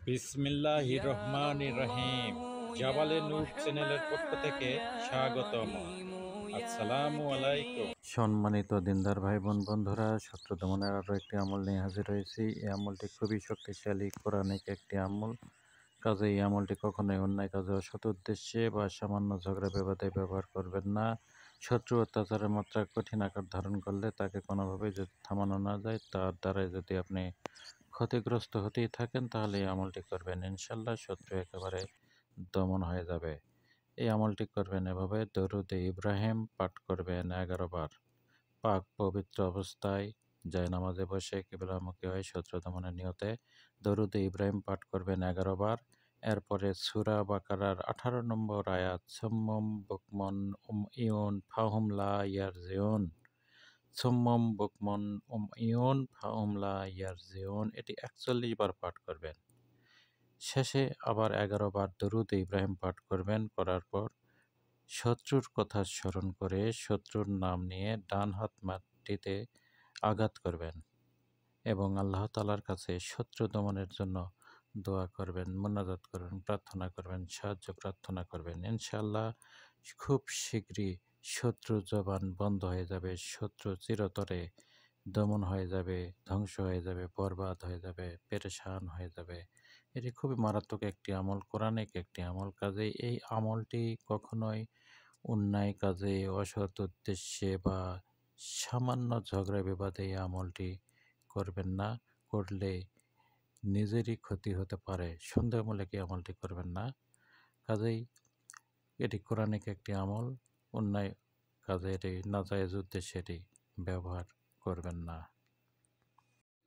বিসমিল্লাহির রহমানির রহিম। জাবালে নূর চ্যানেলের পক্ষ থেকে স্বাগতম। আসসালামু আলাইকুম। সম্মানিত দিনদার ভাই বোন বন্ধুরা, শত্রু দমনের আরও একটি আমল নিয়ে হাজির হয়েছি। এই আমলটি খুবই শক্তিশালী কোরআনিক একটি আমল। কাজে এই আমলটি কখনোই অন্যায় কাজে অসৎ উদ্দেশ্যে বা সামান্য ঝগড়া বিবাদে ব্যবহার করবেন না। শত্রু অত্যাচারের মাত্রা কঠিন আকার ধারণ করলে তাকে কোনোভাবে যদি থামানো না যায়, তার দ্বারাই যদি আপনি ক্ষতিগ্রস্ত হতেই থাকেন, তাহলে এই আমলটি করবেন, ইনশাল্লাহ শত্রু একেবারে দমন হয়ে যাবে। এই আমলটি করবেন এভাবে: দরুদে ইব্রাহিম পাঠ করবেন 11 বার। পাক পবিত্র অবস্থায় জায়নামাজে বসে কিবলামুখী হয়ে শত্রু দমনের নিয়তে দরুদে ইব্রাহিম পাঠ করবেন 11 বার। এরপরে সূরা বাকারার 18 নম্বর আয়াত সুম্মম বুকমন ইউন ফাহুম লা ইয়ারজিউন, সুম্মম বুকমন ইউন ফাহুম লা ইয়ারজিউন, এটি 41 বার পাঠ করবেন। শেষে আবার 11 বার দরুদ ইব্রাহিম পাঠ করবেন। করার পর শত্রুর কথা স্মরণ করে শত্রুর নাম নিয়ে ডান হাত মাটিতে আঘাত করবেন এবং আল্লাহ তাআলার কাছে শত্রু দমনের জন্য দোয়া করবেন, মোনাজাত করবেন, প্রার্থনা করবেন, সাহায্য প্রার্থনা করবেন। ইনশাআল্লাহ খুব শীঘ্রই শত্রু জবান বন্ধ হয়ে যাবে, শত্রু চিরতরে দমন হয়ে যাবে, ধ্বংস হয়ে যাবে, বরবাদ হয়ে যাবে, পেরেশান হয়ে যাবে। এটি খুবই মারাত্মক একটি আমল, কোরআনিক একটি আমল। কাজেই এই আমলটি কখনোই অন্যায় কাজে, অসৎ উদ্দেশ্যে বা সামান্য ঝগড়া বিবাদে এই আমলটি করবেন না। করলে নিজেরই ক্ষতি হতে পারে। সন্দেহমূলক এই আমলটি করবেন না। কাজেই এটি কোরআনিক একটি আমল। অন্যায় কাজে এটি নাজায়েজ উদ্দেশ্যে এটি ব্যবহার করবেন না।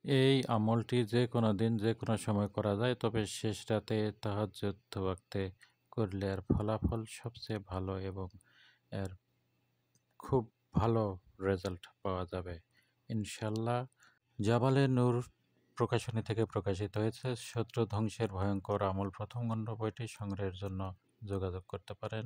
এই আমলটি যে কোনো দিন যে কোনো সময় করা যায়, তবে শেষ রাতে তাহাজ্জুদ ওয়াক্তে করলে এর ফলাফল সবচেয়ে ভালো এবং এর খুব ভালো রেজাল্ট পাওয়া যাবে ইনশাল্লাহ। জাবালে নূর প্রকাশনী থেকে প্রকাশিত হয়েছে। শত্রু ধ্বংসের ভয়ঙ্কর আমল প্রথম খণ্ড বইটি সংগ্রহের জন্য যোগাযোগ করতে পারেন।